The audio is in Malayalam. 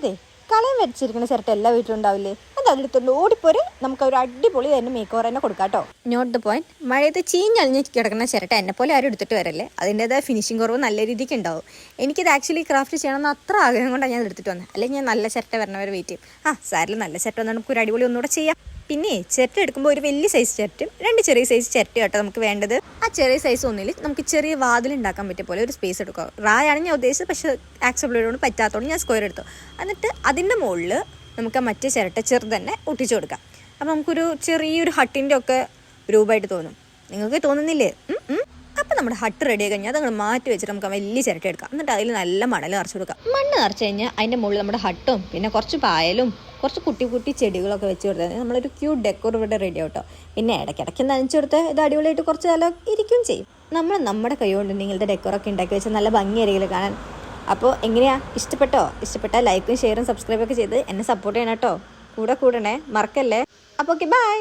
അതെ, കളയം വരച്ചിരിക്കുന്ന ചിരട്ട എല്ലാ വീട്ടിലും ഉണ്ടാവില്ലേ? അത് അതിലെടുത്തോണ്ട് ഓടിപ്പോരെ, നമുക്ക് ഒരു അടിപൊളി തന്നെ മേക്ക് ഓവർ തന്നെ കൊടുക്കാം കേട്ടോ. Note the point. മഴയത്ത് ചീഞ്ഞളിഞ്ഞ് കിടക്കുന്ന ചിരട്ട എന്നെ പോലെ ആരും എടുത്തിട്ട് വരല്ലേ. അതിൻ്റെതായ ഫിനിഷിംഗ് കുറവ് നല്ല രീതിക്ക് ഉണ്ടാവും. എനിക്കിത് ആക്ച്വലി ക്രാഫ്റ്റ് ചെയ്യണമെന്ന് അത്ര ആഗ്രഹം കൊണ്ടാണ് ഞാൻ എടുത്തിട്ട് വന്നത്. അല്ലെങ്കിൽ ഞാൻ നല്ല ചിരട്ട വരണവരെ വെയിറ്റ് ചെയ്യും. സാരിൽ നല്ല ചിരട്ട വന്നാൽ നമുക്ക് ഒരു അടിപൊളി ഒന്നുകൂടെ ചെയ്യാം. പിന്നെ ചിരട്ട എടുക്കുമ്പോൾ ഒരു വലിയ സൈസ് ചിരട്ടും 2 ചെറിയ സൈസ് ചിരട്ട കേട്ടോ നമുക്ക് വേണ്ടത്. ആ ചെറിയ സൈസ് ഒന്നിൽ നമുക്ക് ചെറിയ വാതിൽ ഉണ്ടാക്കാൻ പറ്റിയ പോലെ ഒരു സ്പേസ് എടുക്കുക. റായാണ് ഞാൻ ഉദ്ദേശിച്ചത്, പക്ഷേ ആക്സെപ്റ്റബിളോട് പറ്റാത്തതുകൊണ്ട് ഞാൻ സ്ക്വയർ എടുത്തു. എന്നിട്ട് അതിൻ്റെ മുകളിൽ നമുക്ക് മറ്റേ ചിരട്ട ചെറുത് തന്നെ ഒട്ടിച്ചു കൊടുക്കാം. അപ്പോൾ നമുക്കൊരു ചെറിയൊരു ഹട്ടിൻ്റെ ഒക്കെ രൂപമായിട്ട് തോന്നും. നിങ്ങൾക്ക് തോന്നുന്നില്ലേ? അപ്പം നമ്മുടെ ഹട്ട് റെഡി ആയി കഴിഞ്ഞാൽ അതങ്ങൾ മാറ്റി വെച്ചിട്ട് നമുക്ക് വലിയ ചിരട്ട എടുക്കാം. എന്നിട്ട് അതിൽ നല്ല മണൽ നിറച്ച് കൊടുക്കാം. മണ്ണ് നിറച്ച് കഴിഞ്ഞാൽ അതിൻ്റെ മുകളിൽ നമ്മുടെ ഹട്ടും പിന്നെ കുറച്ച് പായലും കുറച്ച് കുട്ടി കുട്ടി ചെടികളൊക്കെ വെച്ച് കൊടുത്താൽ നമ്മളൊരു ക്യൂട്ട് ഡെക്കോർ ഇവിടെ റെഡി ആവട്ടോ. പിന്നെ ഇടയ്ക്കിടയ്ക്ക് നനച്ചു കൊടുത്താൽ ഇത് അടിപൊളിയായിട്ട് കുറച്ച് കാലം ഇരിക്കും ചെയ്യും. നമ്മുടെ കൈ കൊണ്ട് നിങ്ങളുടെ ഡെക്കോറൊക്കെ ഉണ്ടാക്കി വെച്ചാൽ നല്ല ഭംഗിയായിരിക്കും കാണാൻ. അപ്പോൾ എങ്ങനെയാണ്? ഇഷ്ടപ്പെട്ടാൽ ലൈക്കും ഷെയറും സബ്സ്ക്രൈബൊക്കെ ചെയ്ത് എന്നെ സപ്പോർട്ട് ചെയ്യണം കേട്ടോ. കൂടണേ, മറക്കല്ലേ. അപ്പോൾ ഓക്കെ, ബൈ.